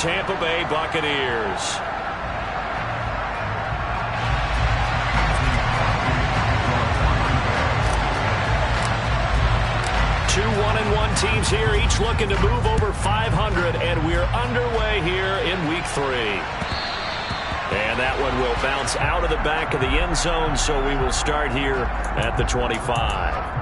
Tampa Bay Buccaneers. 2 1-1 teams here, each looking to move over 500, and we're underway here in Week 3. And that one will bounce out of the back of the end zone, so we will start here at the 25.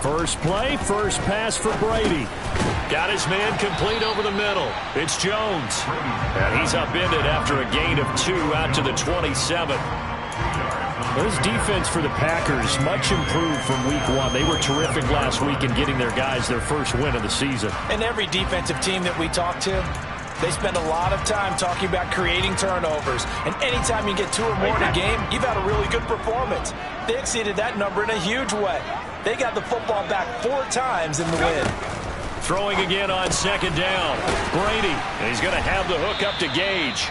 First play, first pass for Brady. Got his man complete over the middle. It's Jones. And he's upended after a gain of 2 out to the 27. This defense for the Packers, much improved from Week 1. They were terrific last week in getting their guys their first win of the season. And every defensive team that we talk to, they spend a lot of time talking about creating turnovers. And anytime you get 2 or more in a game, you've had a really good performance. They exceeded that number in a huge way. They got the football back 4 times in the win. Throwing again on second down. Brady, and he's going to have the hook up to Gage.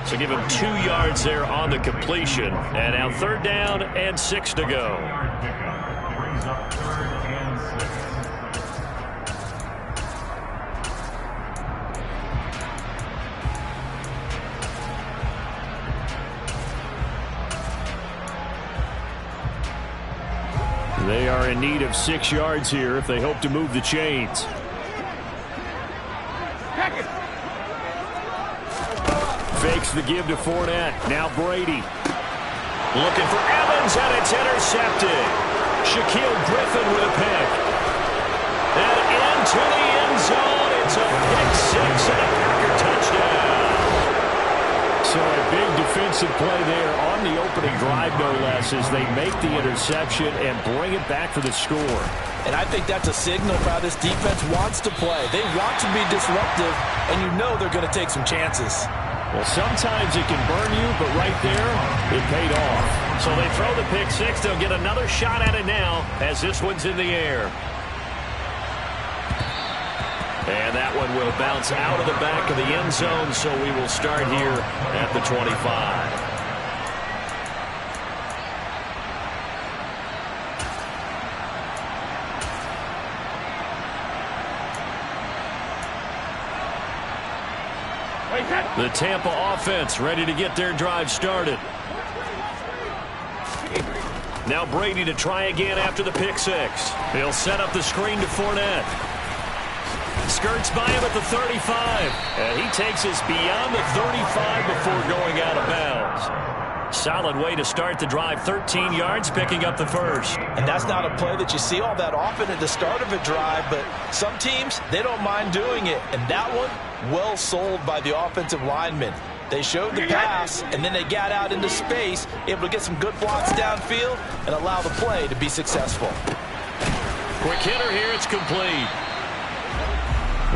So give him 2 yards there on the completion. And now 3rd down and 6 to go. They are in need of 6 yards here if they hope to move the chains. Fakes the give to Fournette. Now Brady. Looking for Evans, and it's intercepted. Shaquille Griffin with a pick. And into the end zone. It's a pick 6 and a Packer touchdown. So a big defensive play there on the opening drive, no less, as they make the interception and bring it back for the score. And I think that's a signal for how this defense wants to play. They want to be disruptive, and you know they're going to take some chances. Well, sometimes it can burn you, but right there, it paid off. So they throw the pick 6. They'll get another shot at it now as this one's in the air. And that one will bounce out of the back of the end zone, so we will start here at the 25. The Tampa offense ready to get their drive started. Now Brady to try again after the pick 6. He'll set up the screen to Fournette. Skirts by him at the 35. And he takes us beyond the 35 before going out of bounds. Solid way to start the drive. 13 yards, picking up the first. And that's not a play that you see all that often at the start of a drive, but some teams, they don't mind doing it. And that one, well sold by the offensive lineman. They showed the pass, and then they got out into space, able to get some good blocks downfield and allow the play to be successful. Quick hitter here, it's complete.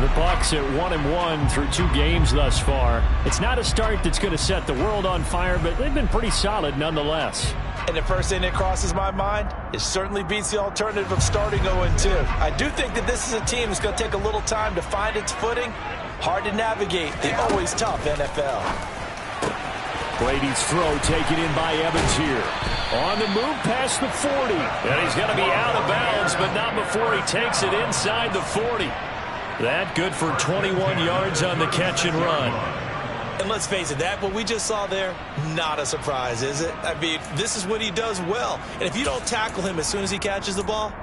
The Bucs at 1-1 through 2 games thus far. It's not a start that's going to set the world on fire, but they've been pretty solid nonetheless. And the first thing that crosses my mind, it certainly beats the alternative of starting 0-2. I do think that this is a team that's going to take a little time to find its footing. Hard to navigate the always tough NFL. Brady's throw taken in by Evans here. On the move past the 40. And he's going to be out of bounds, but not before he takes it inside the 40. That good for 21 yards on the catch and run. And let's face it, that what we just saw there, not a surprise, is it? I mean, this is what he does well. And if you don't tackle him as soon as he catches the ball,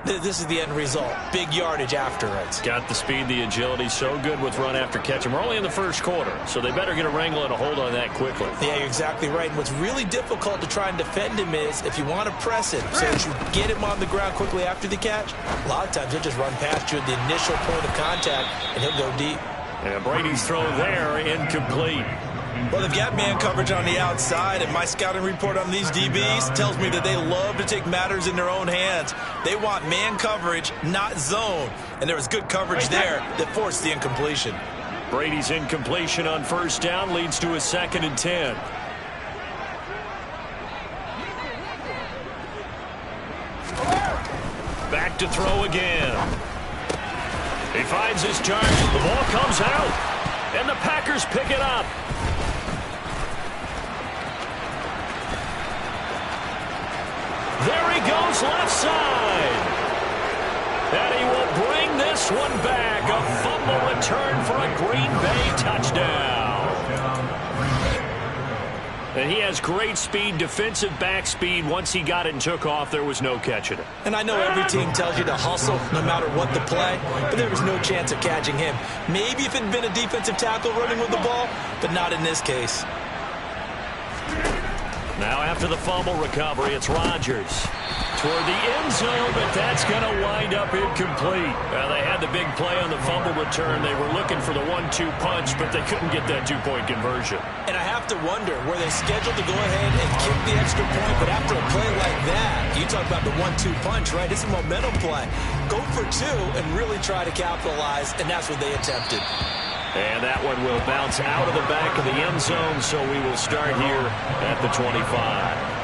this is the end result. Big yardage after it. Got the speed, the agility, so good with run after catch. And we're only in the first quarter, so they better get a wrangle and a hold on that quickly. Yeah, you're exactly right. And what's really difficult to try and defend him is if you want to press him so that you get him on the ground quickly after the catch, a lot of times he'll just run past you at the initial point of contact, and he'll go deep. And Brady's throw there, incomplete. Well, they've got man coverage on the outside, and my scouting report on these DBs tells me that they love to take matters in their own hands. They want man coverage, not zone. And there was good coverage there that forced the incompletion. Brady's incompletion on first down leads to a 2nd and 10. Back to throw again. He finds his target. The ball comes out, and the Packers pick it up. There he goes, left side. And he will bring this one back. A fumble return for a Green Bay touchdown. And he has great speed, defensive back speed. Once he got it and took off, there was no catching it. And I know every team tells you to hustle no matter what the play, but there was no chance of catching him. Maybe if it had been a defensive tackle running with the ball, but not in this case. Now after the fumble recovery, it's Rodgers toward the end zone, but that's going to wind up incomplete. Well, they had the big play on the fumble return. They were looking for the 1-2 punch, but they couldn't get that two-point conversion. And I have to wonder, were they scheduled to go ahead and kick the extra point? But after a play like that, you talk about the 1-2 punch, right? It's a momentum play. Go for two and really try to capitalize, and that's what they attempted. And that one will bounce out of the back of the end zone, so we will start here at the 25.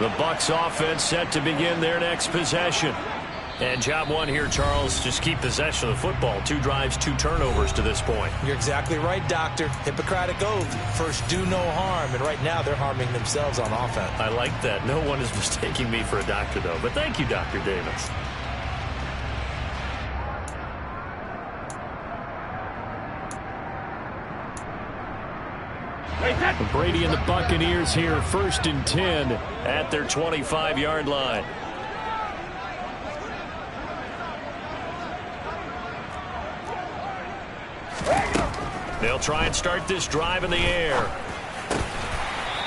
The Bucs offense set to begin their next possession. And job one here, Charles, just keep possession of the football. 2 drives, 2 turnovers to this point. You're exactly right, Doctor. Hippocratic oath. First, do no harm. And right now, they're harming themselves on offense. I like that. No one is mistaking me for a doctor, though. But thank you, Dr. Davis. Brady and the Buccaneers here, 1st and 10 at their 25-yard line. They'll try and start this drive in the air.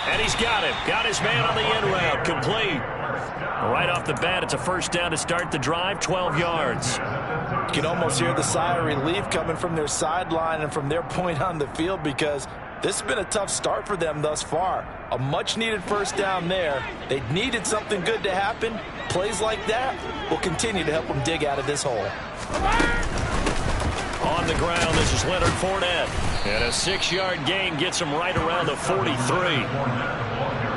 And he's got him. Got his man on the end route. Complete. Right off the bat, it's a first down to start the drive, 12 yards. You can almost hear the sigh of relief coming from their sideline and from their point on the field, because this has been a tough start for them thus far. A much-needed first down there. They needed something good to happen. Plays like that will continue to help them dig out of this hole. On the ground, this is Leonard Fournette. And a 6-yard gain gets him right around the 43.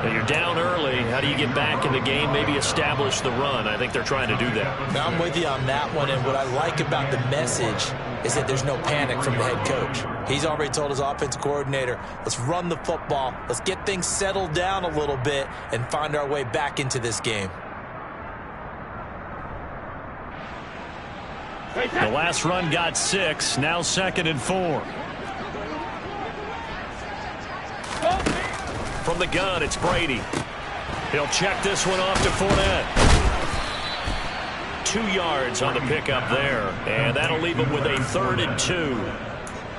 Now you're down early. How do you get back in the game? Maybe establish the run. I think they're trying to do that. Now I'm with you on that one. And what I like about the message is that there's no panic from the head coach. He's already told his offensive coordinator, let's run the football. Let's get things settled down a little bit and find our way back into this game. The last run got 6. Now 2nd and 4. From the gun, it's Brady. He'll check this one off to Fournette. 2 yards on the pickup there. And that'll leave him with a 3rd and 2.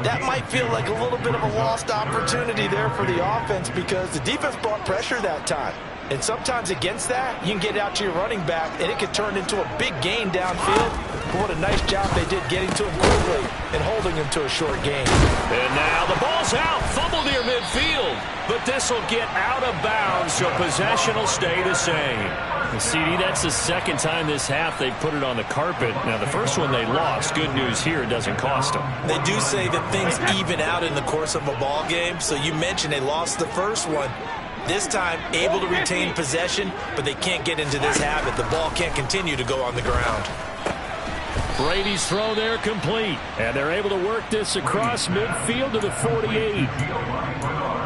That might feel like a little bit of a lost opportunity there for the offense, because the defense brought pressure that time. And sometimes against that, you can get out to your running back, and it could turn into a big gain downfield. But what a nice job they did getting to him quickly and holding him to a short gain. And now the ball's out. Fumble near midfield. But this will get out of bounds, so possession will stay the same. And CD, that's the 2nd time this half they've put it on the carpet. Now, the first one they lost. Good news here, it doesn't cost them. They do say that things even out in the course of a ball game. So you mentioned they lost the first one. This time, able to retain possession, but they can't get into this habit. The ball can't continue to go on the ground. Brady's throw there complete. And they're able to work this across midfield to the 48.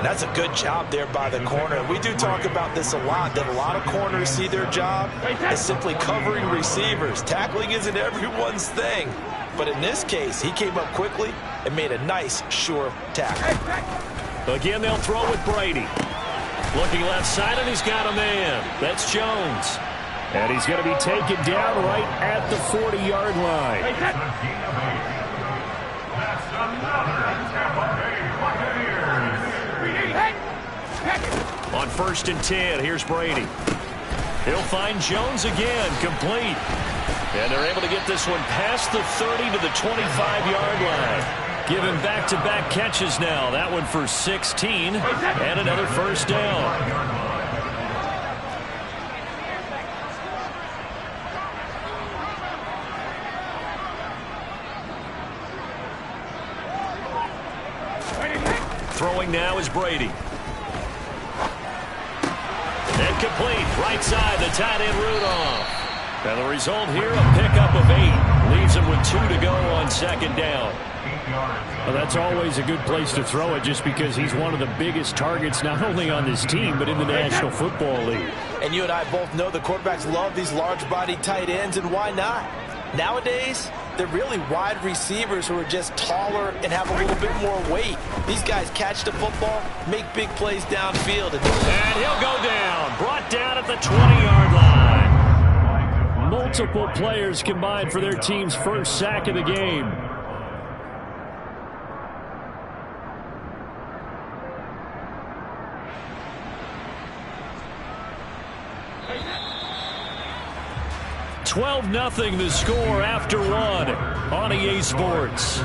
That's a good job there by the corner. We do talk about this a lot, that a lot of corners see their job as simply covering receivers. Tackling isn't everyone's thing. But in this case, he came up quickly and made a nice, sure tackle. Again, they'll throw with Brady. Looking left side, and he's got a man. That's Jones. And he's going to be taken down right at the 40-yard line. That's another Tampa Bay Buccaneers. On 1st and 10, here's Brady. He'll find Jones again, complete. And they're able to get this one past the 30 to the 25-yard line. Given back-to-back catches now. That one for 16 and another first down. Throwing now is Brady. And complete. Right side, the tight end Rudolph. And the result here, a pickup of 8. Leaves him with 2 to go on 2nd down. Well, that's always a good place to throw it just because he's one of the biggest targets not only on this team but in the National Football League. And you and I both know the quarterbacks love these large-bodied tight ends, and why not? Nowadays, they're really wide receivers who are just taller and have a little bit more weight. These guys catch the football, make big plays downfield. And he'll go down. Brought down at the 20-yard line. Multiple players combined for their team's first sack of the game. $12-0 the score after 1 on EA Sports.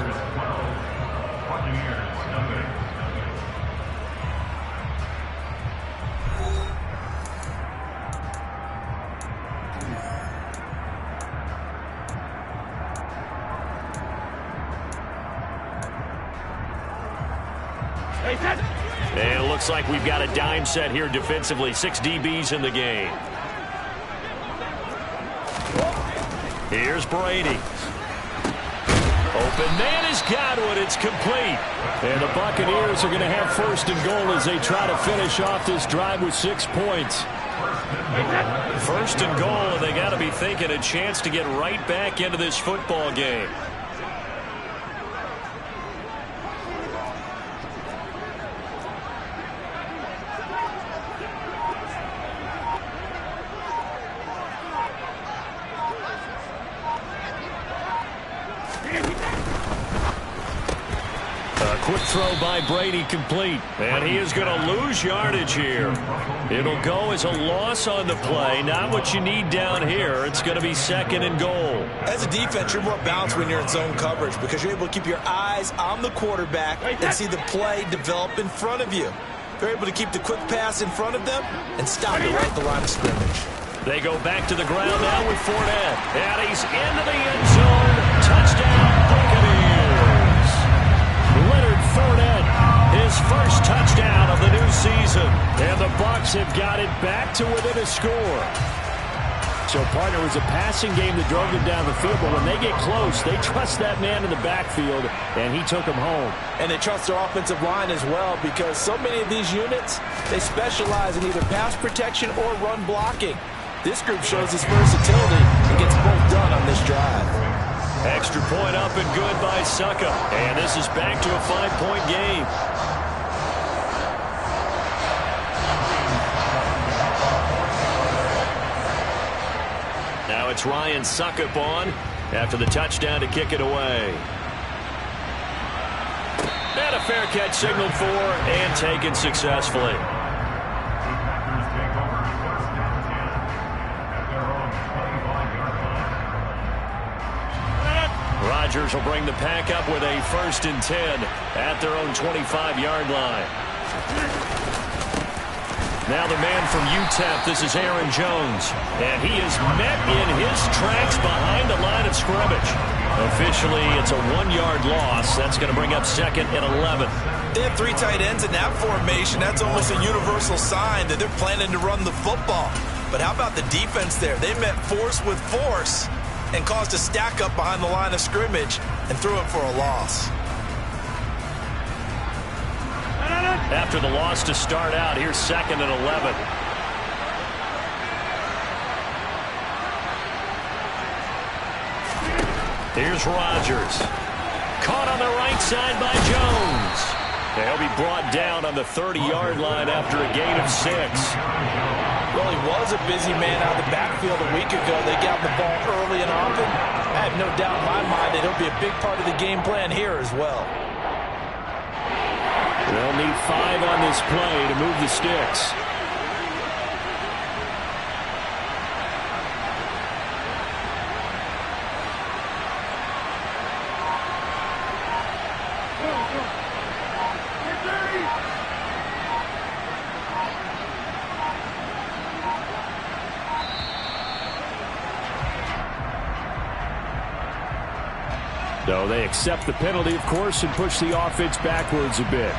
And it looks like we've got a dime set here defensively. 6 DBs in the game. Here's Brady. Open man is Godwin. It's complete. And the Buccaneers are going to have 1st and goal as they try to finish off this drive with 6 points. 1st and goal, and they got to be thinking a chance to get right back into this football game. Quick throw by Brady, complete. And he is going to lose yardage here. It'll go as a loss on the play. Not what you need down here. It's going to be 2nd and goal. As a defense, you're more balanced when you're in zone coverage because you're able to keep your eyes on the quarterback and see the play develop in front of you. They're able to keep the quick pass in front of them and stop it right at the line of scrimmage. They go back to the ground now with Fournette. And he's into the end zone. Touchdown, Buccaneers. Leonard Fournette, his first touchdown of the new season. And the Bucs have got it back to within a score. So, partner, it was a passing game that drove them down the field, but when they get close, they trust that man in the backfield, and he took them home. And they trust their offensive line as well because so many of these units, they specialize in either pass protection or run blocking. This group shows its versatility and gets both done on this drive. Extra point up and good by Succa. And this is back to a 5-point game. Now it's Ryan Suckup on after the touchdown to kick it away. And a fair catch signaled for and taken successfully. Rodgers will bring the pack up with a 1st and 10 at their own 25-yard line. Now the man from UTEP, this is Aaron Jones. And he is met in his tracks behind the line of scrimmage. Officially, it's a 1-yard loss. That's going to bring up 2nd and 11. They have 3 tight ends in that formation. That's almost a universal sign that they're planning to run the football. But how about the defense there? They met force with force and caused a stack up behind the line of scrimmage and threw it for a loss. After the loss to start out, here's 2nd and 11. Here's Rodgers. Caught on the right side by Jones. He'll be brought down on the 30-yard line after a gain of 6. Well, he was a busy man out of the backfield a week ago. They got the ball early and often. I have no doubt in my mind that he'll be a big part of the game plan here as well. They'll need 5 on this play to move the sticks. So they accept the penalty, of course, and push the offense backwards a bit.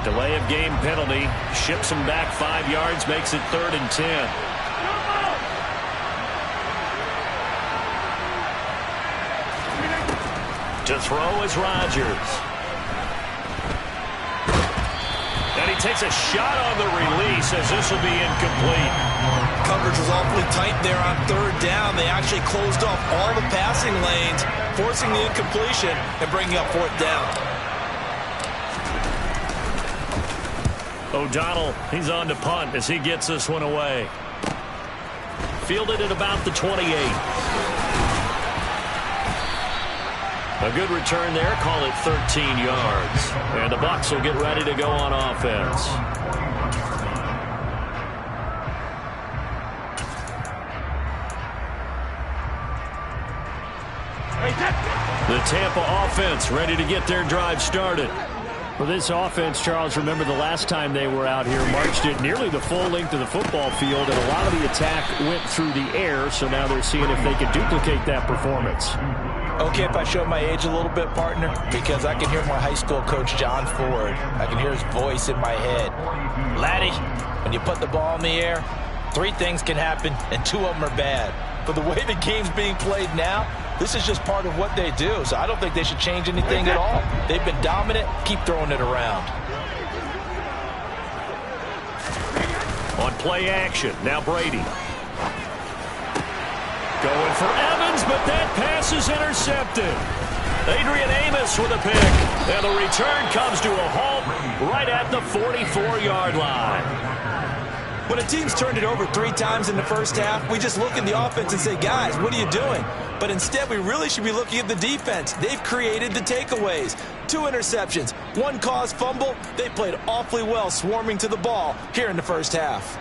Delay of game penalty. Ships him back 5 yards, makes it 3rd and 10. To throw is Rodgers. And he takes a shot on the release as this will be incomplete. Coverage was awfully tight there on 3rd down. They actually closed off all the passing lanes, forcing the incompletion and bringing up 4th down. O'Donnell, he's on to punt as he gets this one away. Fielded at about the 28. A good return there, call it 13 yards. And the Bucs will get ready to go on offense. The Tampa offense ready to get their drive started. For this offense, Charles, remember the last time they were out here, marched it nearly the full length of the football field, and a lot of the attack went through the air, so now they're seeing if they can duplicate that performance. Okay, if I show my age a little bit, partner, because I can hear my high school coach, John Ford. I can hear his voice in my head. Laddie, when you put the ball in the air, 3 things can happen, and 2 of them are bad. But the way the game's being played now, this is just part of what they do, so I don't think they should change anything at all. They've been dominant. Keep throwing it around. On play action, now Brady. Going for Evans, but that pass is intercepted. Adrian Amos with a pick. And the return comes to a halt right at the 44-yard line. When a team's turned it over 3 times in the first half, we just look at the offense and say, guys, what are you doing? But instead, we really should be looking at the defense. They've created the takeaways. 2 interceptions, 1 caused fumble. They played awfully well swarming to the ball here in the first half.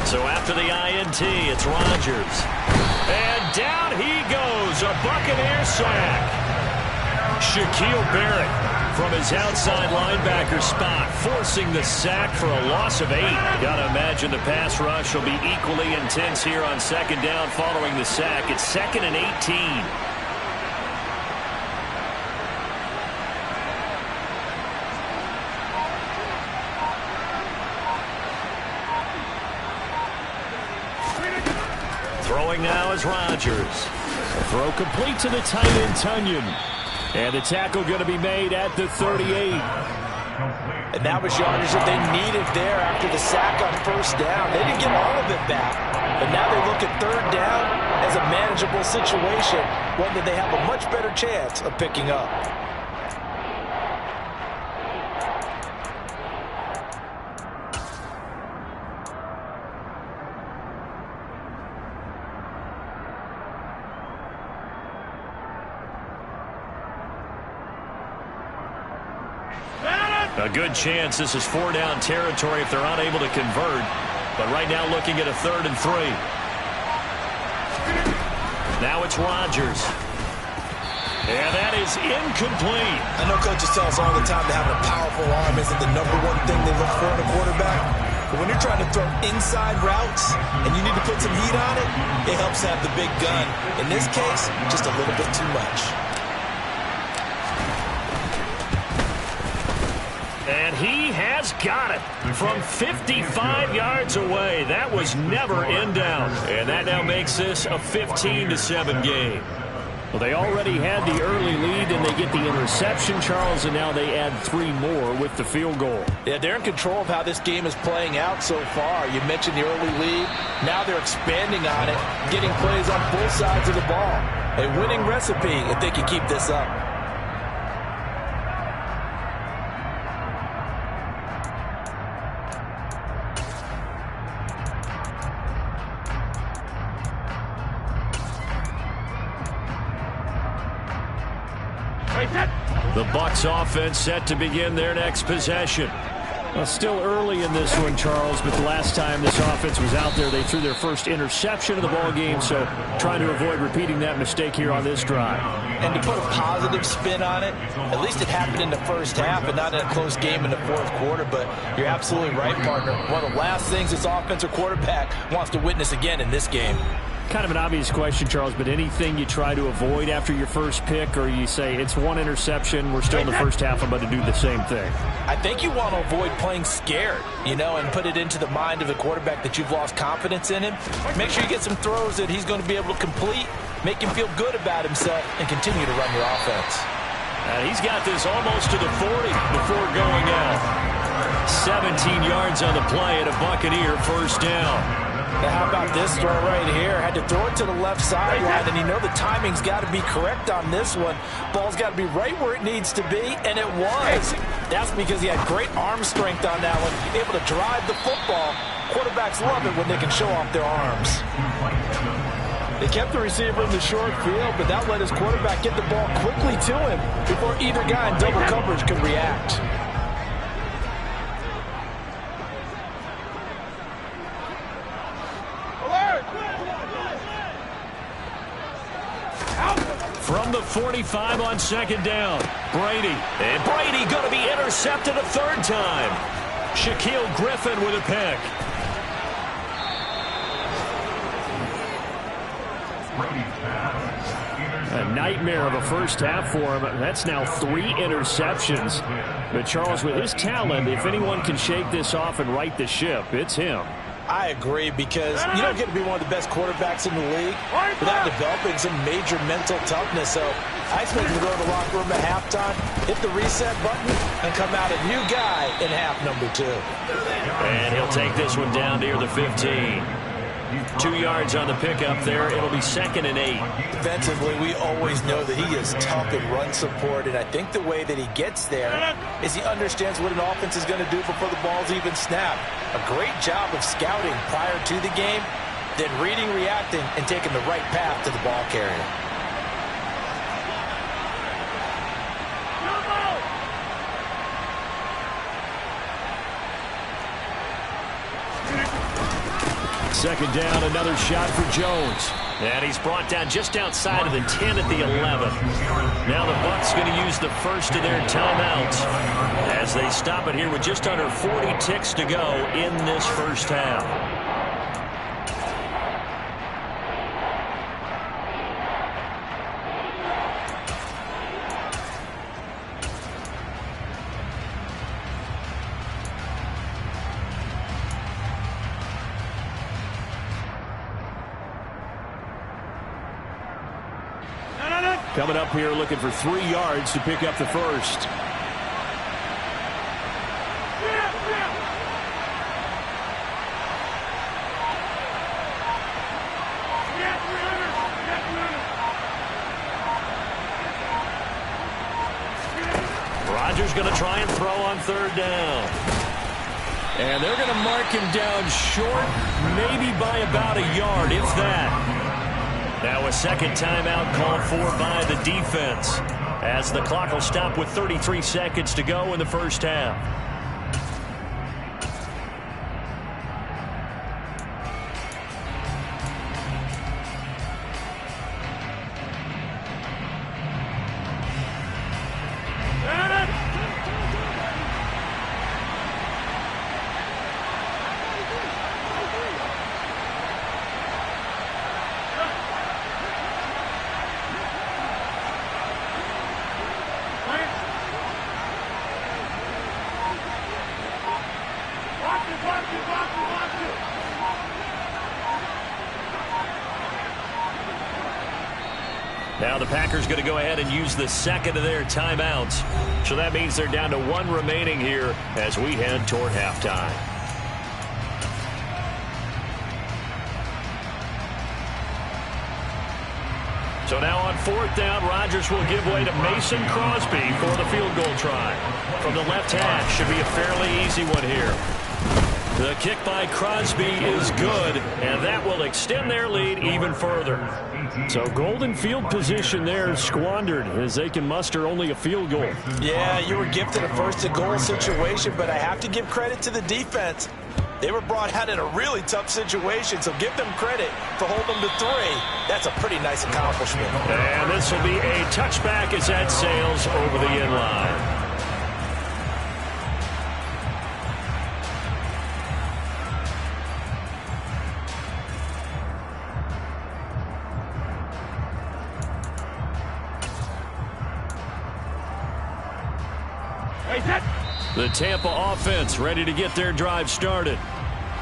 So after the INT, it's Rodgers. And down he goes, a Buccaneer sack. Shaquille Barrett from his outside linebacker spot, forcing the sack for a loss of 8. Gotta imagine the pass rush will be equally intense here on 2nd down following the sack. It's 2nd and 18. Throwing now is Rodgers. A throw complete to the tight end, Tunyon. And the tackle going to be made at the 38. And that was yardage that they needed there after the sack on 1st down. They didn't get all of it back. But now they look at 3rd down as a manageable situation, one that they have a much better chance of picking up. A good chance this is 4-down territory if they're unable to convert. But right now looking at a 3rd and 3. Now it's Rodgers. And that is incomplete. I know coaches tell us all the time that having a powerful arm isn't the #1 thing they look for in a quarterback. But when you're trying to throw inside routes and you need to put some heat on it, it helps have the big gun. In this case, just a little bit too much. And he has got it from 55 yards away. That was never in doubt. And that now makes this a 15-7 game. Well, they already had the early lead, and they get the interception, Charles, and now they add 3 more with the field goal. Yeah, they're in control of how this game is playing out so far. You mentioned the early lead. Now they're expanding on it, getting plays on both sides of the ball. A winning recipe if they can keep this up. The Bucs offense set to begin their next possession. Well, still early in this one, Charles, but the last time this offense was out there, they threw their first interception of the ball game, so trying to avoid repeating that mistake here on this drive. And to put a positive spin on it, at least it happened in the first half and not in a close game in the fourth quarter, but you're absolutely right, partner. One of the last things this offensive quarterback wants to witness again in this game. Kind of an obvious question, Charles, but anything you try to avoid after your first pick, or you say it's one interception, we're still in the first half, I'm about to do the same thing? I think you want to avoid playing scared, and put it into the mind of the quarterback that you've lost confidence in him. Make sure you get some throws that he's going to be able to complete, make him feel good about himself, and continue to run your offense. And he's got this almost to the 40 before going out. 17 yards on the play and a Buccaneer first down. Now, how about this throw right here? Had to throw it to the left sideline, and the timing's got to be correct on this one. Ball's got to be right where it needs to be, and it was. That's because he had great arm strength on that one, able to drive the football. Quarterbacks love it when they can show off their arms. They kept the receiver in the short field, but that let his quarterback get the ball quickly to him before either guy in double coverage could react. From the 45 on second down, Brady. And Brady going to be intercepted a third time. Shaquille Griffin with a pick. A nightmare of a first half for him. That's now 3 interceptions. But Charles, with his talent, if anyone can shake this off and right the ship, it's him. I agree, because you don't get to be one of the best quarterbacks in the league without developing some major mental toughness. So I expect him to go to the locker room at halftime, hit the reset button, and come out a new guy in half number 2. And he'll take this one down near the 15. 2 yards on the pickup there. It'll be 2nd and 8. Defensively, we always know that he is tough in run support, and I think the way that he gets there is he understands what an offense is going to do before the ball's even snapped. A great job of scouting prior to the game, then reading, reacting, and taking the right path to the ball carrier. Second down, another shot for Jones. And he's brought down just outside of the 10 at the 11. Now the Bucs going to use the first of their timeouts as they stop it here with just under 40 ticks to go in this first half. Coming up here looking for 3 yards to pick up the first. Rodgers going to try and throw on third down. And they're going to mark him down short, maybe by about a yard, if that. Now a second timeout called for by the defense as the clock will stop with 33 seconds to go in the first half. Now the Packers going to go ahead and use the second of their timeouts. So that means they're down to 1 remaining here as we head toward halftime. So now on 4th down, Rodgers will give way to Mason Crosby for the field goal try. From the left hash, should be a fairly easy one here. The kick by Crosby is good, and that will extend their lead even further. So golden field position there squandered as they can muster only a field goal. Yeah, you were gifted a first-and-goal situation, but I have to give credit to the defense. They were brought out in a really tough situation, so give them credit for holding them to 3. That's a pretty nice accomplishment. And this will be a touchback as that sails over the end line. The Tampa offense ready to get their drive started.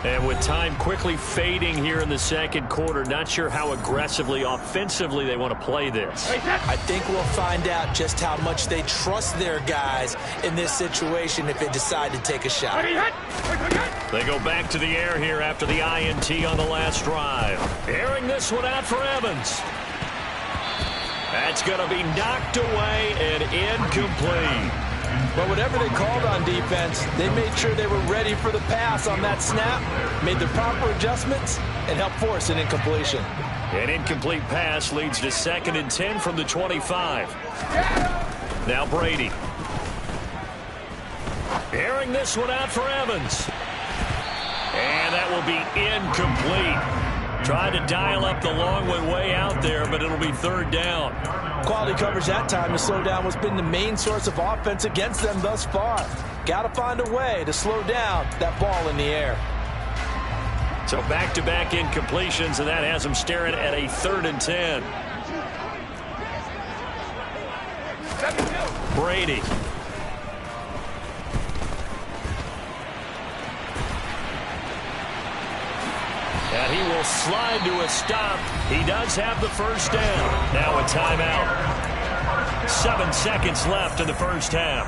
And with time quickly fading here in the second quarter, not sure how aggressively, offensively they want to play this. I think we'll find out just how much they trust their guys in this situation if they decide to take a shot. They go back to the air here after the INT on the last drive. Airing this one out for Evans. That's going to be knocked away and incomplete. But whatever they called on defense, they made sure they were ready for the pass on that snap, made the proper adjustments, and helped force an incompletion. An incomplete pass leads to 2nd and 10 from the 25. Now Brady. Airing this one out for Evans. And that will be incomplete. Tried to dial up the long way out there, but it'll be 3rd down. Quality coverage that time to slow down what's been the main source of offense against them thus far. Got to find a way to slow down that ball in the air. So back-to-back incompletions, and that has them staring at a 3rd and 10. Brady. And he will slide to a stop. He does have the first down. Now a timeout. 7 seconds left in the first half.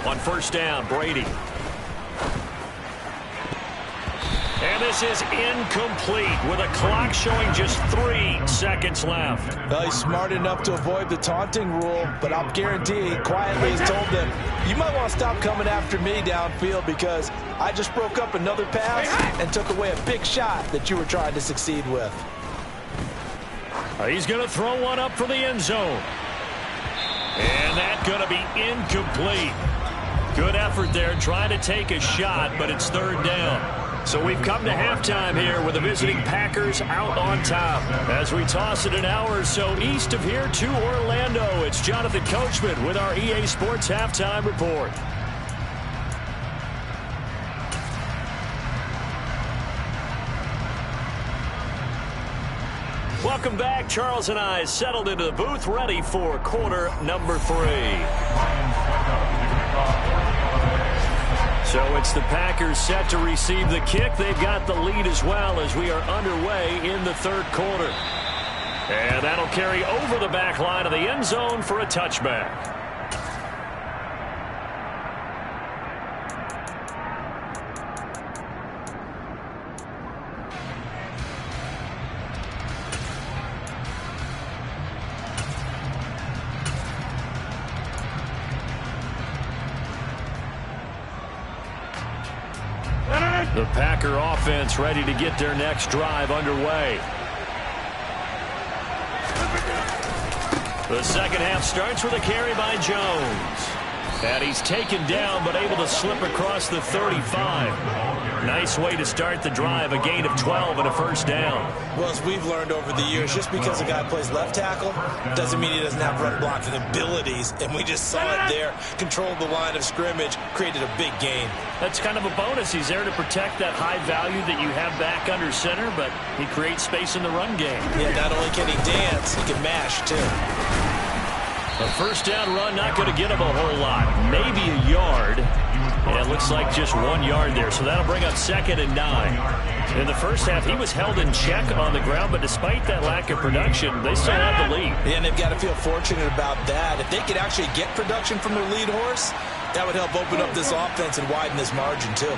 On first down, Brady. And this is incomplete with a clock showing just 3 seconds left. Well, he's smart enough to avoid the taunting rule, but I'll guarantee he quietly has told them, you might want to stop coming after me downfield because I just broke up another pass and took away a big shot that you were trying to succeed with. He's going to throw one up for the end zone. And that's going to be incomplete. Good effort there trying to take a shot, but it's 3rd down. So we've come to halftime here with the visiting Packers out on top. As we toss it an hour or so east of here to Orlando, it's Jonathan Coachman with our EA Sports Halftime Report. Welcome back. Charles and I settled into the booth, ready for quarter number 3. So it's the Packers set to receive the kick. They've got the lead as well as we are underway in the 3rd quarter. And that'll carry over the back line of the end zone for a touchback. The Packer offense ready to get their next drive underway. The second half starts with a carry by Jones. And he's taken down but able to slip across the 35. Nice way to start the drive, a gain of 12 and a first down. Well, as we've learned over the years, just because a guy plays left tackle doesn't mean he doesn't have run blocking abilities. And we just saw it there. Controlled the line of scrimmage, created a big gain. That's kind of a bonus. He's there to protect that high value that you have back under center, but he creates space in the run game. Yeah, not only can he dance, he can mash, too. A first down run, not going to get him a whole lot. Maybe a yard. And it looks like just 1 yard there. So that'll bring up 2nd and 9. In the first half, he was held in check on the ground, but despite that lack of production, they still have the lead. Yeah, and they've got to feel fortunate about that. If they could actually get production from their lead horse, that would help open up this offense and widen this margin, too.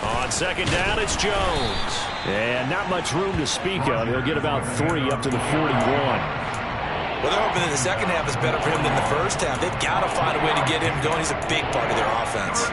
On second down, it's Jones. And not much room to speak of. He'll get about 3 up to the 41. Well, they're hoping that the second half is better for him than the first half. They've got to find a way to get him going. He's a big part of their offense.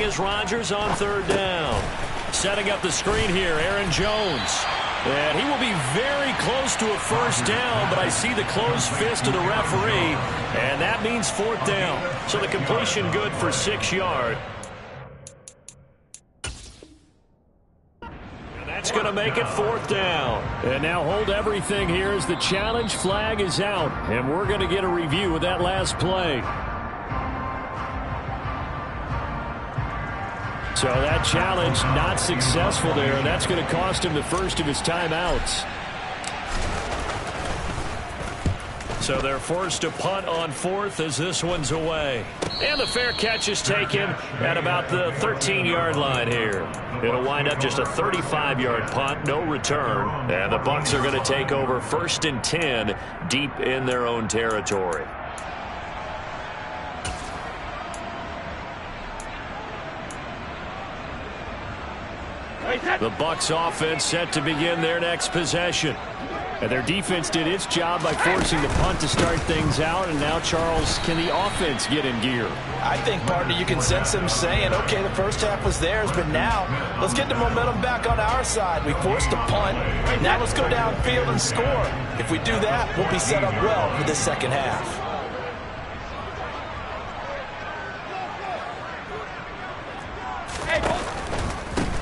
Is Rodgers on third down. Setting up the screen here, Aaron Jones. And he will be very close to a first down, but I see the closed fist of the referee, and that means fourth down. So the completion good for 6 yards. And that's going to make it fourth down. And now hold everything here as the challenge flag is out, and we're going to get a review of that last play. So that challenge not successful there, and that's going to cost him the first of his timeouts. So they're forced to punt on fourth as this one's away. And the fair catch is taken at about the 13-yard line here. It'll wind up just a 35-yard punt, no return. And the Bucs are going to take over 1st and 10 deep in their own territory. The Bucs offense set to begin their next possession. And their defense did its job by forcing the punt to start things out. And now, Charles, can the offense get in gear? I think, partner, you can sense them saying, okay, the first half was theirs, but now let's get the momentum back on our side. We forced a punt. Now let's go downfield and score. If we do that, we'll be set up well for the second half.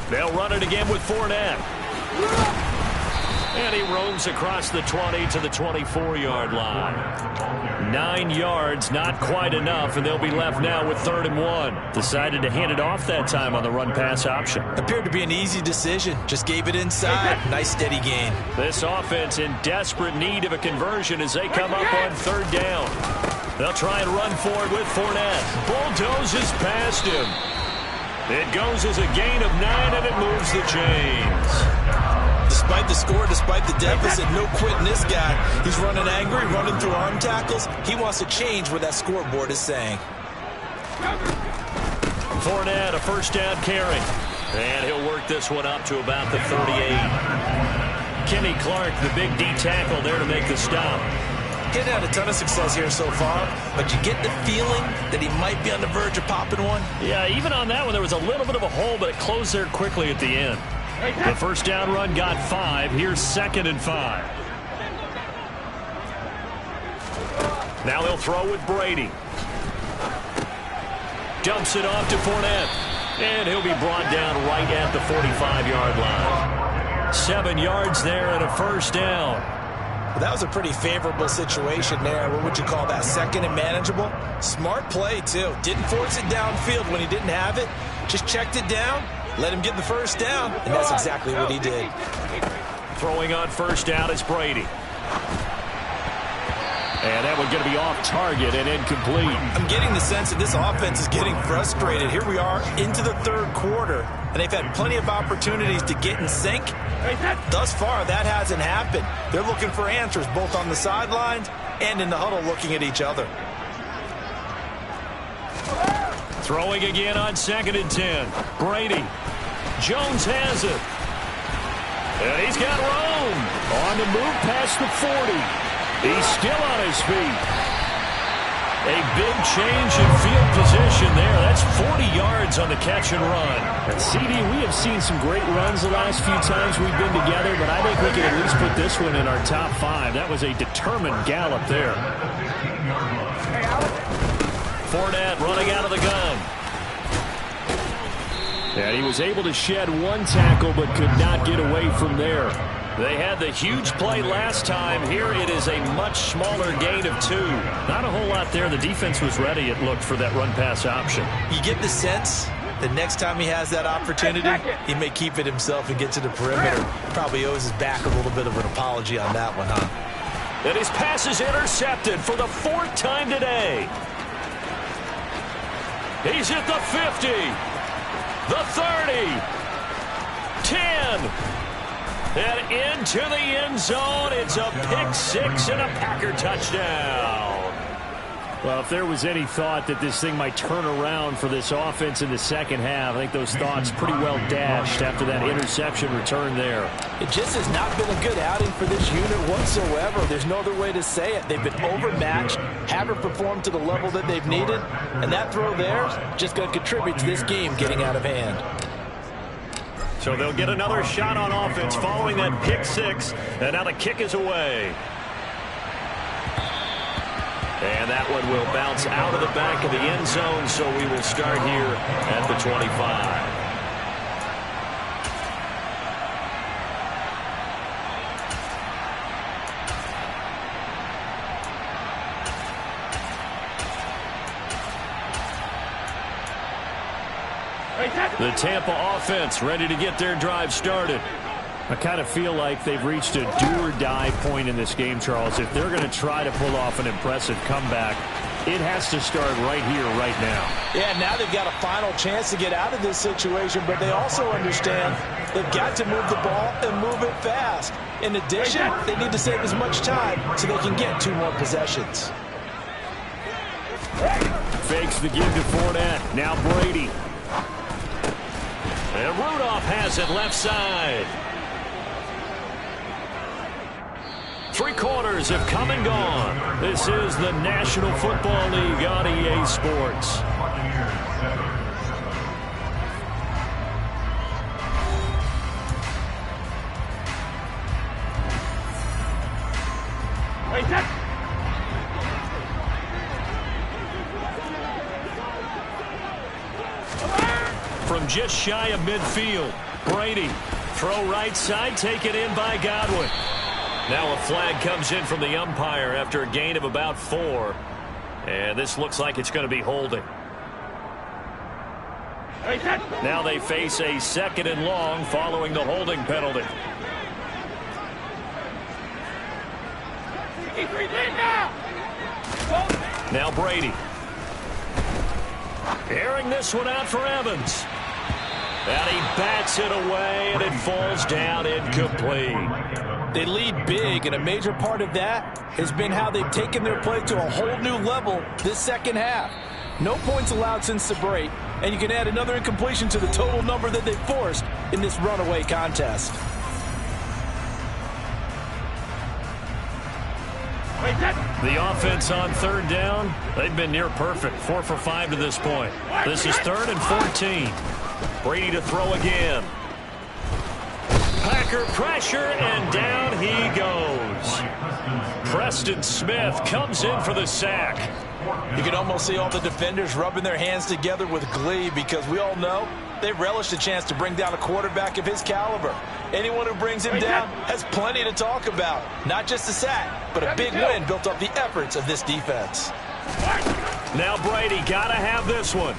They'll run it again with Fournette. And he roams across the 20 to the 24-yard line. 9 yards, not quite enough, and they'll be left now with 3rd and 1. Decided to hand it off that time on the run-pass option. Appeared to be an easy decision. Just gave it inside. Nice steady gain. This offense in desperate need of a conversion as they come up on 3rd down. They'll try and run forward with Fournette. Bulldozes past him. It goes as a gain of 9, and it moves the chains. Despite the score, despite the deficit, no quitting this guy. He's running angry, running through arm tackles. He wants to change what that scoreboard is saying. Fournette, a first down carry. And he'll work this one up to about the 38. Kenny Clark, the big D tackle there to make the stop. Getting had a ton of success here so far, but you get the feeling that he might be on the verge of popping one. Yeah, even on that one, there was a little bit of a hole, but it closed there quickly at the end. The first down run got 5. Here's 2nd and 5. Now they'll throw with Brady. Dumps it off to Fournette. And he'll be brought down right at the 45-yard line. 7 yards there and a first down. Well, that was a pretty favorable situation there. What would you call that? 2nd and manageable? Smart play, too. Didn't force it downfield when he didn't have it. Just checked it down, let him get the first down, and that's exactly what he did. Throwing on first down is Brady. And that one's going to be off target and incomplete. I'm getting the sense that this offense is getting frustrated. Here we are into the 3rd quarter, and they've had plenty of opportunities to get in sync. Thus far, that hasn't happened. They're looking for answers both on the sidelines and in the huddle looking at each other. Throwing again on 2nd and 10. Brady. Jones has it. And he's got room. On the move past the 40. He's still on his feet. A big change in field position there. That's 40 yards on the catch and run. And CD, we have seen some great runs the last few times we've been together, but I think we can at least put this one in our top 5. That was a determined gallop there. Fournette running out of the gun. And he was able to shed 1 tackle, but could not get away from there. They had the huge play last time. Here it is a much smaller gain of 2. Not a whole lot there. The defense was ready, it looked, for that run-pass option. You get the sense the next time he has that opportunity, he may keep it himself and get to the perimeter. Probably owes his back a little bit of an apology on that one, huh? And his pass is intercepted for the 4th time today. He's at the 50, the 30, 10, and into the end zone. It's a pick 6 and a Packer touchdown. Well, if there was any thought that this thing might turn around for this offense in the second half, I think those thoughts pretty well dashed after that interception return there. It just has not been a good outing for this unit whatsoever. There's no other way to say it. They've been overmatched, haven't performed to the level that they've needed, and that throw there is just going to contribute to this game getting out of hand. So they'll get another shot on offense following that pick 6, and now the kick is away. And that one will bounce out of the back of the end zone, so we will start here at the 25. The Tampa offense ready to get their drive started. I kind of feel like they've reached a do-or-die point in this game, Charles. If they're going to try to pull off an impressive comeback, it has to start right here, right now. Yeah, now they've got a final chance to get out of this situation, but they also understand they've got to move the ball and move it fast. In addition, they need to save as much time so they can get 2 more possessions. Fakes the give to Fournette. Now Brady. And Rudolph has it left side. 3 quarters have come and gone. This is the National Football League on EA Sports. From just shy of midfield, Brady. Throw right side, taken in by Godwin. Now a flag comes in from the umpire after a gain of about 4. And this looks like it's going to be holding. Now they face a 2nd and long following the holding penalty. Now Brady. Airing this one out for Evans. And he bats it away, and it falls down incomplete. They lead big, and a major part of that has been how they've taken their play to a whole new level this second half. No points allowed since the break, and you can add another incompletion to the total number that they've forced in this runaway contest. The offense on 3rd down, they've been near perfect. 4 for 5 to this point. This is 3rd and 14. Brady to throw again. Packer pressure, and down he goes. Preston Smith comes in for the sack. You can almost see all the defenders rubbing their hands together with glee because we all know they relish the chance to bring down a quarterback of his caliber. Anyone who brings him down has plenty to talk about. Not just a sack, but a big win built off the efforts of this defense. Now Brady got to have this one.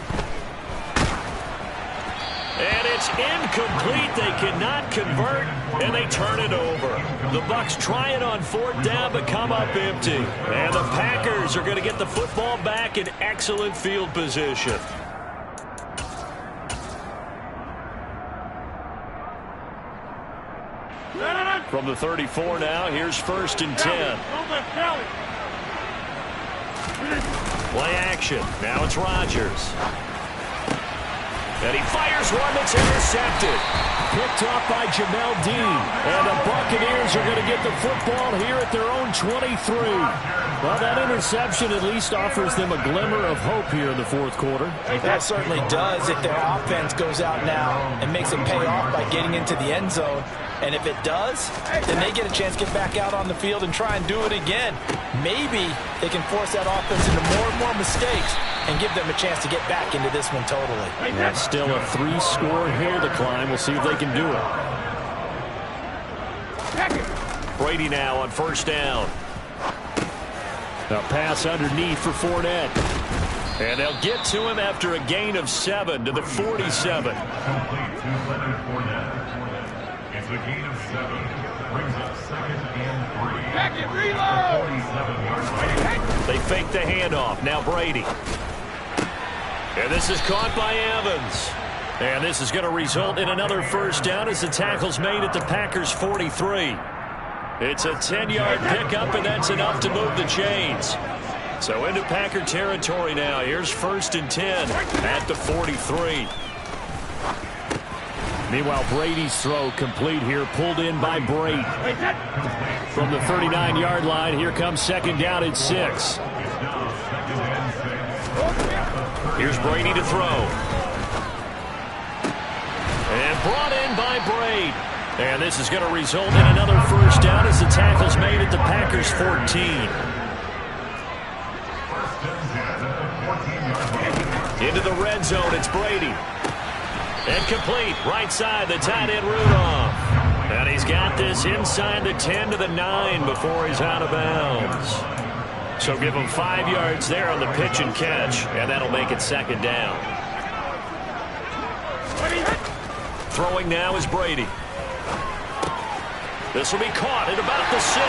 And it's incomplete. They cannot convert, and they turn it over. The Bucs try it on 4th down, but come up empty. And the Packers are going to get the football back in excellent field position. From the 34 now, here's 1st and 10. Play action. Now it's Rodgers. And he fires one that's intercepted. Picked off by Jamel Dean. And the Buccaneers are going to get the football here at their own 23. Well, that interception at least offers them a glimmer of hope here in the 4th quarter. That certainly does if their offense goes out now and makes it pay off by getting into the end zone. And if it does, then they get a chance to get back out on the field and try and do it again. Maybe they can force that offense into more and more mistakes and give them a chance to get back into this one totally. That's still a 3-score hill to climb. We'll see if they can do it. Brady now on 1st down. A pass underneath for Fournette. And they'll get to him after a gain of 7 to the 47. It's a gain of 7. Brings up 2nd and 3. Back it, reload! 47-yard line. They fake the handoff. Now Brady. And this is caught by Evans. And this is going to result in another first down as the tackle's made at the Packers' 43. It's a 10-yard pickup, and that's enough to move the chains. So into Packer territory now. Here's 1st and 10 at the 43. Meanwhile, Brady's throw complete here, pulled in by Brady. From the 39-yard line, here comes 2nd down and 6. Here's Brady to throw. And brought in by Brady. And this is going to result in another first down as the tackle's made at the Packers' 14. Into the red zone, it's Brady. And complete, right side, the tight end Rudolph. And he's got this inside the 10 to the 9 before he's out of bounds. So give him 5 yards there on the pitch and catch, and that'll make it 2nd down. Throwing now is Brady. This will be caught at about the 6.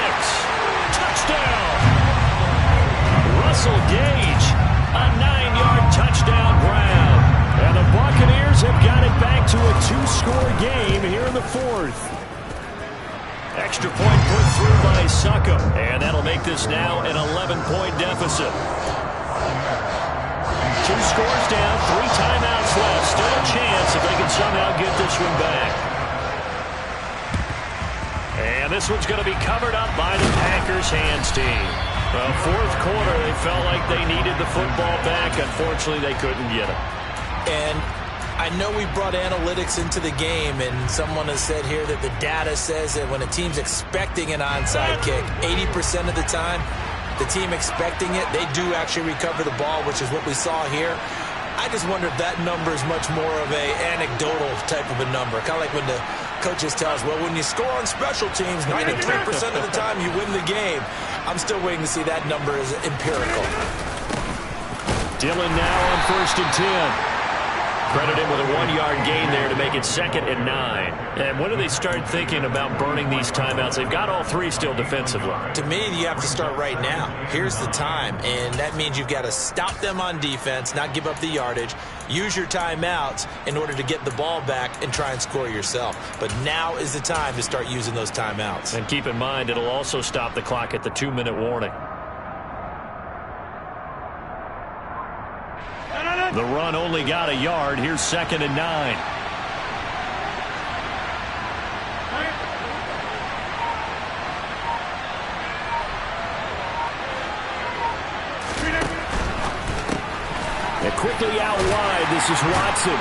Touchdown! Russell Gage, a 9-yard touchdown grab. And the Buccaneers have got it back to a 2-score game here in the 4th. Extra point put through by Succop, and that'll make this now an 11-point deficit. 2 scores down, 3 timeouts left. Still a chance if they can somehow get this one back. And this one's going to be covered up by the Packers hands team. Well, 4th quarter, they felt like they needed the football back. Unfortunately, they couldn't get it. And I know we brought analytics into the game, and someone has said here that the data says that when a team's expecting an onside kick, 80% of the time, the team expecting it, they do actually recover the ball, which is what we saw here. I just wonder if that number is much more of a anecdotal type of a number. Kind of like when the coaches tell us, well, when you score on special teams, 93% of the time you win the game. I'm still waiting to see that number is empirical. Dillon now on 1st and 10. Credit him with a 1-yard gain there to make it 2nd and 9. And when do they start thinking about burning these timeouts? They've got all 3 still defensively. To me, you have to start right now. Here's the time, and that means you've got to stop them on defense, not give up the yardage, use your timeouts in order to get the ball back and try and score yourself. But now is the time to start using those timeouts. And keep in mind, it'll also stop the clock at the 2-minute warning. The run only got a yard. Here's 2nd and 9. And quickly out wide, this is Watson.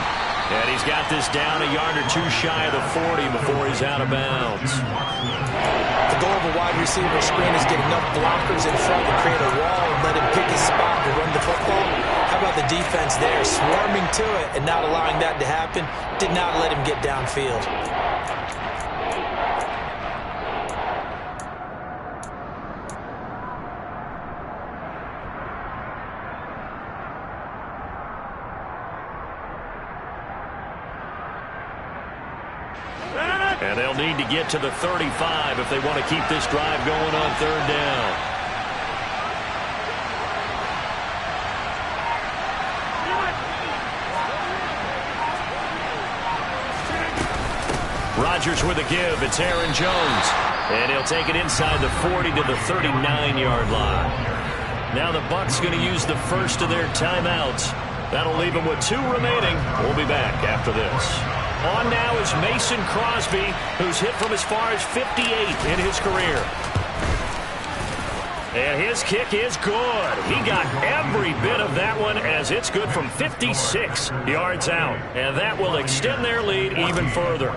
And he's got this down a yard or 2 shy of the 40 before he's out of bounds. The goal of a wide receiver screen is get enough blockers in front to create a wall and let him pick his spot to run the football. How about the defense there, swarming to it and not allowing that to happen? Did not let him get downfield. And they'll need to get to the 35 if they want to keep this drive going on 3rd down. Rodgers with a give. It's Aaron Jones. And he'll take it inside the 40 to the 39-yard line. Now the Bucs going to use the first of their timeouts. That'll leave them with 2 remaining. We'll be back after this. On now is Mason Crosby, who's hit from as far as 58 in his career. And his kick is good. He got every bit of that one as it's good from 56 yards out. And that will extend their lead even further.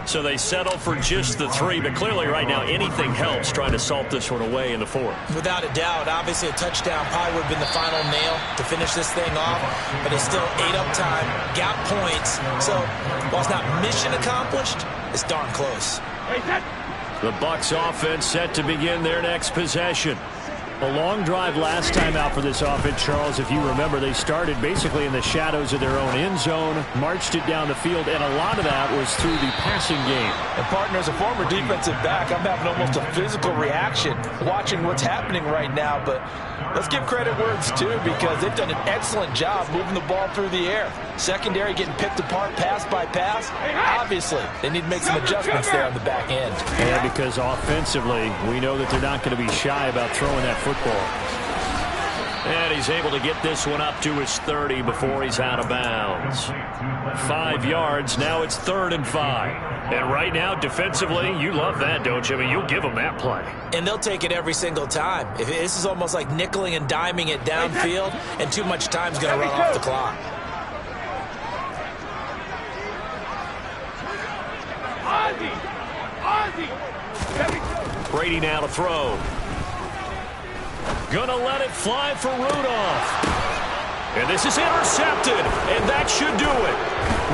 So they settle for just the 3, but clearly right now anything helps trying to salt this one away in the 4th. Without a doubt, obviously a touchdown probably would have been the final nail to finish this thing off, but it's still ate up time, got points, so while it's not mission accomplished, it's darn close. The Bucs offense set to begin their next possession. A long drive last time out for this offense, Charles. If you remember, they started basically in the shadows of their own end zone, marched it down the field, and a lot of that was through the passing game. And, partner, as a former defensive back, I'm having almost a physical reaction watching what's happening right now. But let's give credit where it's due, because they've done an excellent job moving the ball through the air. Secondary getting picked apart pass by pass. Obviously, they need to make some adjustments there on the back end. And because offensively, we know that they're not going to be shy about throwing that football. And he's able to get this one up to his 30 before he's out of bounds. 5 yards. Now it's 3rd and 5. And right now, defensively, you love that, don't you? I mean, you'll give them that play. And they'll take it every single time. This is almost like nickeling and diming it downfield, and too much time's going to run off the clock. Brady now to throw. Gonna let it fly for Rudolph. And this is intercepted, and that should do it.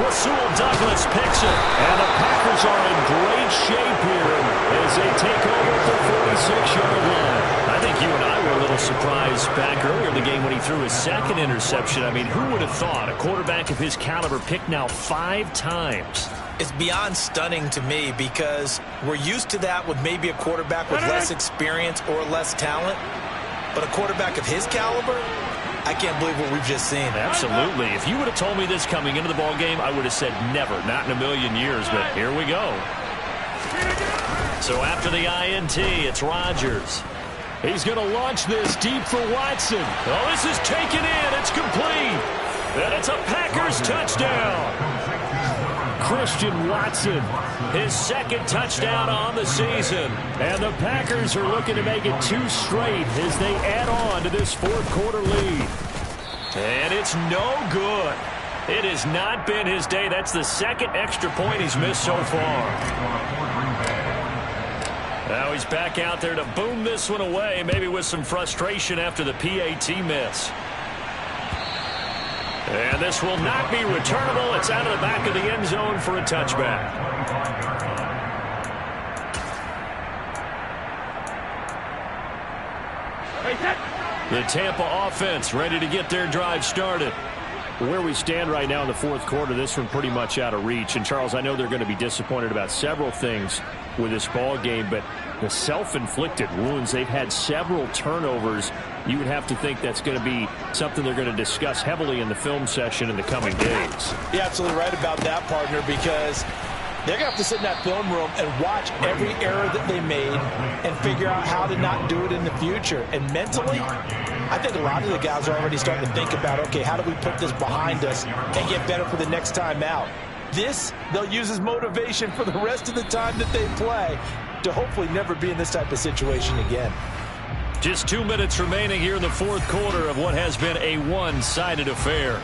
Rasul Douglas picks it, and the Packers are in great shape here as they take over at the 46-yard line. I think you and I were a little surprised back earlier in the game when he threw his second interception. I mean, who would have thought a quarterback of his caliber picked now 5 times? It's beyond stunning to me, because we're used to that with maybe a quarterback with less experience or less talent. But a quarterback of his caliber, I can't believe what we've just seen. Absolutely. If you would have told me this coming into the ball game, I would have said never, not in a million years. But here we go. So after the INT, it's Rodgers. He's going to launch this deep for Watson. Oh, this is taken in. It's complete. And it's a Packers touchdown. Christian Watson, his 2nd touchdown on the season. And the Packers are looking to make it 2 straight as they add on to this 4th quarter lead. And it's no good. It has not been his day. That's the 2nd extra point he's missed so far. Now he's back out there to boom this one away, maybe with some frustration after the PAT miss. And this will not be returnable. It's out of the back of the end zone for a touchback. The Tampa offense ready to get their drive started. Where we stand right now in the 4th quarter, this one pretty much out of reach. And, Charles, I know they're going to be disappointed about several things with this ball game, but the self-inflicted wounds, they've had several turnovers. You would have to think that's going to be something they're going to discuss heavily in the film session in the coming days. You're absolutely right about that, partner, because they're going to have to sit in that film room and watch every error that they made and figure out how to not do it in the future. And mentally, I think a lot of the guys are already starting to think about, okay, how do we put this behind us and get better for the next time out? This, they'll use as motivation for the rest of the time that they play to hopefully never be in this type of situation again. Just 2 minutes remaining here in the 4th quarter of what has been a one-sided affair.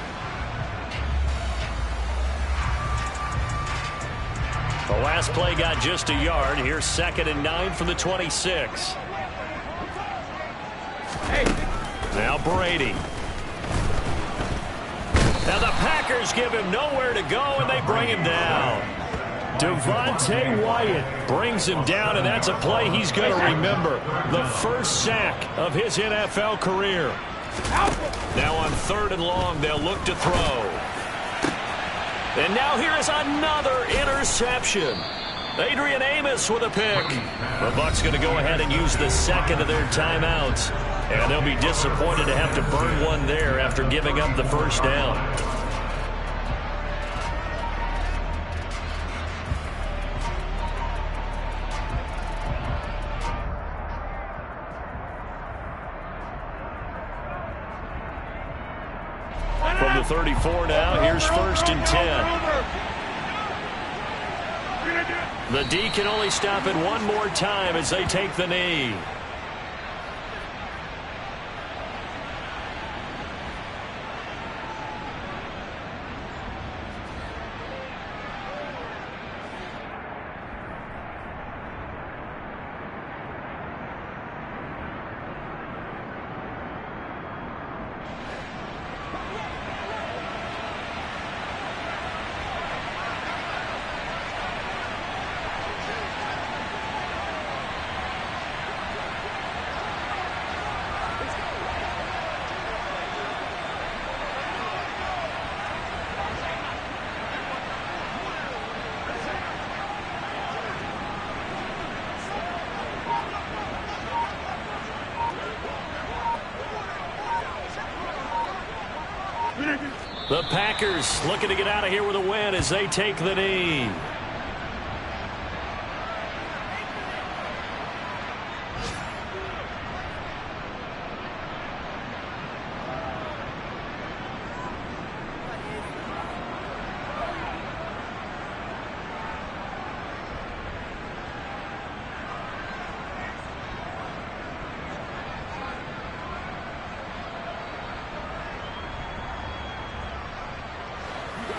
The last play got just a yard. Here's 2nd and 9 from the 26. Now Brady. Now the Packers give him nowhere to go, and they bring him down. Devontae Wyatt brings him down, and that's a play he's going to remember. The first sack of his NFL career. Now on 3rd and long, they'll look to throw. And now here is another interception. Adrian Amos with a pick. The Bucs going to go ahead and use the 2nd of their timeouts. And they'll be disappointed to have to burn one there after giving up the first down. From the 34 now, here's 1st and 10. The D can only stop it one more time as they take the knee. The Packers looking to get out of here with a win as they take the knee.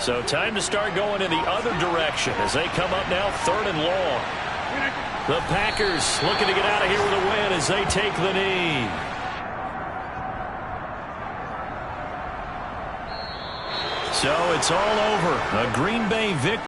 So time to start going in the other direction as they come up now 3rd and long. The Packers looking to get out of here with a win as they take the knee. So it's all over. A Green Bay victory.